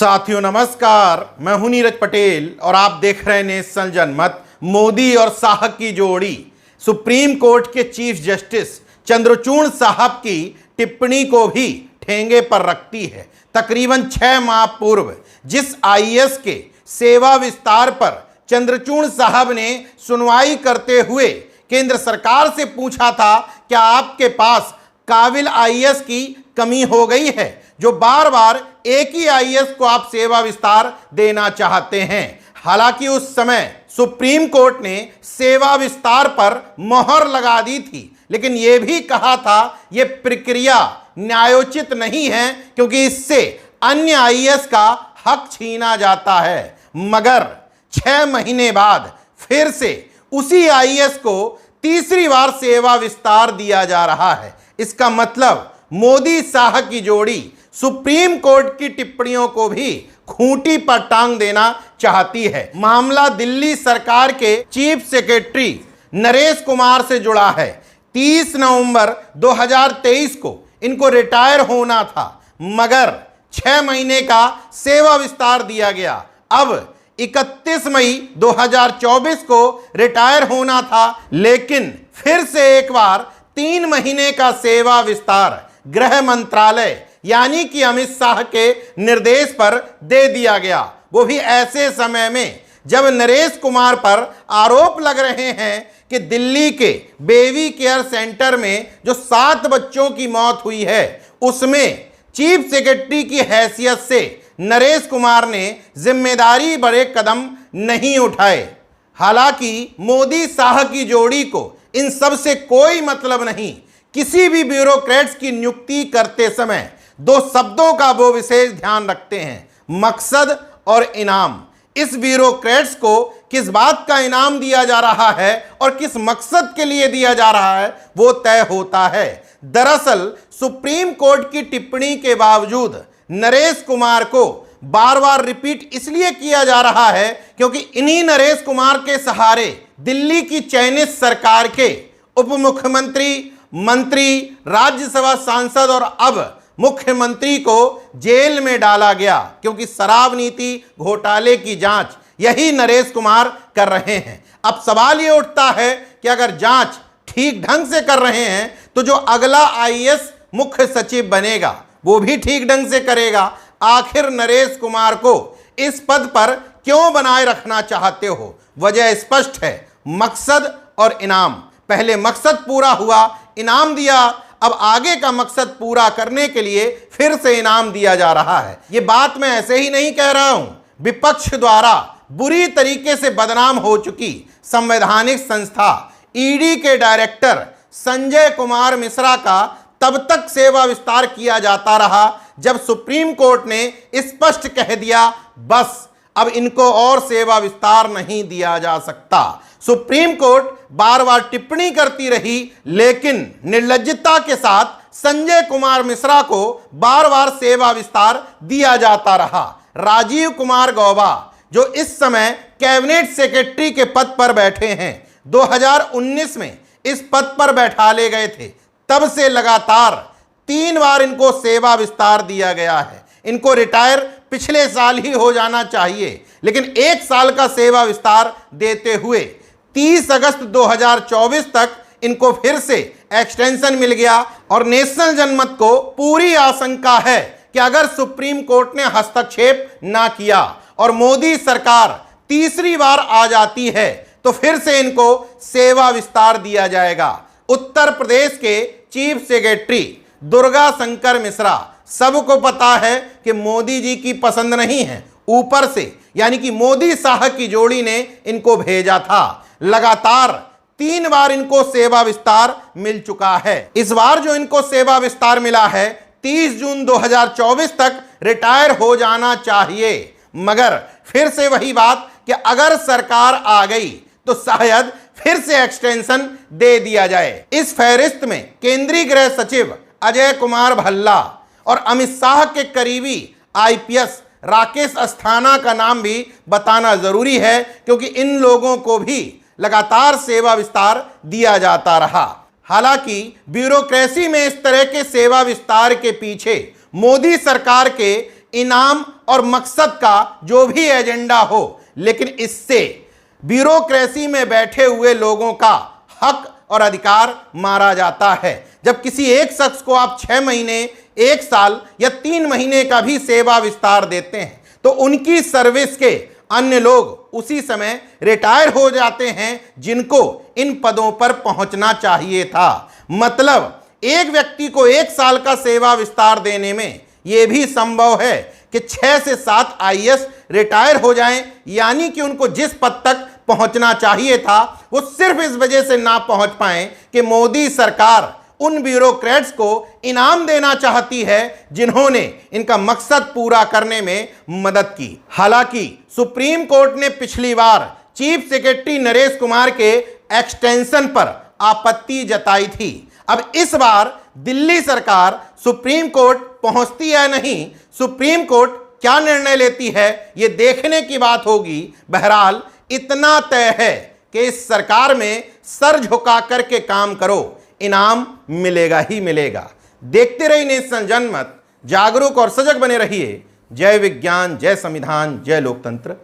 साथियों नमस्कार, मैं हूं नीरज पटेल और आप देख रहे हैं नेशनल जनमत। मोदी और शाह की जोड़ी सुप्रीम कोर्ट के चीफ जस्टिस चंद्रचूड़ साहब की टिप्पणी को भी ठेंगे पर रखती है। तकरीबन 6 माह पूर्व जिस आईएएस के सेवा विस्तार पर चंद्रचूड़ साहब ने सुनवाई करते हुए केंद्र सरकार से पूछा था, क्या आपके पास काबिल आईएएस की कमी हो गई है जो बार बार एक ही आईएएस को आप सेवा विस्तार देना चाहते हैं। हालांकि उस समय सुप्रीम कोर्ट ने सेवा विस्तार पर मोहर लगा दी थी, लेकिन यह भी कहा था यह प्रक्रिया न्यायोचित नहीं है क्योंकि इससे अन्य आईएएस का हक छीना जाता है। मगर 6 महीने बाद फिर से उसी आईएएस को तीसरी बार सेवा विस्तार दिया जा रहा है। इसका मतलब मोदी शाह की जोड़ी सुप्रीम कोर्ट की टिप्पणियों को भी खूंटी पर टांग देना चाहती है। मामला दिल्ली सरकार के चीफ सेक्रेटरी नरेश कुमार से जुड़ा है। 30 नवंबर 2023 को इनको रिटायर होना था, मगर 6 महीने का सेवा विस्तार दिया गया। अब 31 मई 2024 को रिटायर होना था, लेकिन फिर से एक बार 3 महीने का सेवा विस्तार गृह मंत्रालय यानी कि अमित शाह के निर्देश पर दे दिया गया। वो भी ऐसे समय में जब नरेश कुमार पर आरोप लग रहे हैं कि दिल्ली के बेबी केयर सेंटर में जो 7 बच्चों की मौत हुई है उसमें चीफ सेक्रेटरी की हैसियत से नरेश कुमार ने जिम्मेदारी भरे कदम नहीं उठाए। हालांकि मोदी शाह की जोड़ी को इन सब से कोई मतलब नहीं। किसी भी ब्यूरोक्रेट्स की नियुक्ति करते समय 2 शब्दों का वो विशेष ध्यान रखते हैं, मकसद और इनाम। इस ब्यूरोक्रेट्स को किस बात का इनाम दिया जा रहा है और किस मकसद के लिए दिया जा रहा है वो तय होता है। दरअसल सुप्रीम कोर्ट की टिप्पणी के बावजूद नरेश कुमार को बार बार रिपीट इसलिए किया जा रहा है क्योंकि इन्हीं नरेश कुमार के सहारे दिल्ली की चयनित सरकार के उप मुख्यमंत्री, मंत्री, राज्यसभा सांसद और अब मुख्यमंत्री को जेल में डाला गया क्योंकि शराब नीति घोटाले की जांच यही नरेश कुमार कर रहे हैं। अब सवाल ये उठता है कि अगर जांच ठीक ढंग से कर रहे हैं तो जो अगला आईएएस मुख्य सचिव बनेगा वो भी ठीक ढंग से करेगा। आखिर नरेश कुमार को इस पद पर क्यों बनाए रखना चाहते हो? वजह स्पष्ट है, मकसद और इनाम। पहले मकसद पूरा हुआ, इनाम दिया, अब आगे का मकसद पूरा करने के लिए फिर से इनाम दिया जा रहा है। ये बात मैं ऐसे ही नहीं कह रहा हूं। विपक्ष द्वारा बुरी तरीके से बदनाम हो चुकी संवैधानिक संस्था ईडी के डायरेक्टर संजय कुमार मिश्रा का तब तक सेवा विस्तार किया जाता रहा जब सुप्रीम कोर्ट ने स्पष्ट कह दिया बस अब इनको और सेवा विस्तार नहीं दिया जा सकता। सुप्रीम कोर्ट बार बार टिप्पणी करती रही, लेकिन निर्लज्जता के साथ संजय कुमार मिश्रा को बार बार सेवा विस्तार दिया जाता रहा। राजीव कुमार गौबा जो इस समय कैबिनेट सेक्रेटरी के पद पर बैठे हैं, 2019 में इस पद पर बैठा ले गए थे, तब से लगातार 3 बार इनको सेवा विस्तार दिया गया है। इनको रिटायर पिछले साल ही हो जाना चाहिए, लेकिन 1 साल का सेवा विस्तार देते हुए 30 अगस्त 2024 तक इनको फिर से एक्सटेंशन मिल गया। और नेशनल जनमत को पूरी आशंका है कि अगर सुप्रीम कोर्ट ने हस्तक्षेप ना किया और मोदी सरकार तीसरी बार आ जाती है तो फिर से इनको सेवा विस्तार दिया जाएगा। उत्तर प्रदेश के चीफ सेक्रेटरी दुर्गा शंकर मिश्रा, सबको पता है कि मोदी जी की पसंद नहीं है, ऊपर से यानी कि मोदी शाह की जोड़ी ने इनको भेजा था। लगातार 3 बार इनको सेवा विस्तार मिल चुका है। इस बार जो इनको सेवा विस्तार मिला है 30 जून 2024 तक रिटायर हो जाना चाहिए, मगर फिर से वही बात कि अगर सरकार आ गई तो शायद फिर से एक्सटेंशन दे दिया जाए। इस फहरिस्त में केंद्रीय गृह सचिव अजय कुमार भल्ला और अमित शाह के करीबी आईपीएस राकेश अस्थाना का नाम भी बताना जरूरी है क्योंकि इन लोगों को भी लगातार सेवा विस्तार दिया जाता रहा। हालांकि ब्यूरोक्रेसी में इस तरह के सेवा विस्तार के पीछे मोदी सरकार के इनाम और मकसद का जो भी एजेंडा हो, लेकिन इससे ब्यूरोक्रेसी में बैठे हुए लोगों का हक और अधिकार मारा जाता है। जब किसी एक शख्स को आप 6 महीने, 1 साल या 3 महीने का भी सेवा विस्तार देते हैं तो उनकी सर्विस के अन्य लोग उसी समय रिटायर हो जाते हैं जिनको इन पदों पर पहुंचना चाहिए था। मतलब एक व्यक्ति को 1 साल का सेवा विस्तार देने में यह भी संभव है कि 6 से 7 आईएएस रिटायर हो जाएं, यानी कि उनको जिस पद तक पहुंचना चाहिए था वो सिर्फ इस वजह से ना पहुंच पाए कि मोदी सरकार उन ब्यूरोक्रेट्स को इनाम देना चाहती है जिन्होंने इनका मकसद पूरा करने में मदद की। हालांकि सुप्रीम कोर्ट ने पिछली बार चीफ सेक्रेटरी नरेश कुमार के एक्सटेंशन पर आपत्ति जताई थी। अब इस बार दिल्ली सरकार सुप्रीम कोर्ट पहुंचती है नहीं, सुप्रीम कोर्ट क्या निर्णय लेती है यह देखने की बात होगी। बहरहाल इतना तय है कि इस सरकार में सर झुका करके काम करो, इनाम मिलेगा ही मिलेगा। देखते रहिए नेशन जनमत, जागरूक और सजग बने रहिए। जय विज्ञान, जय संविधान, जय लोकतंत्र।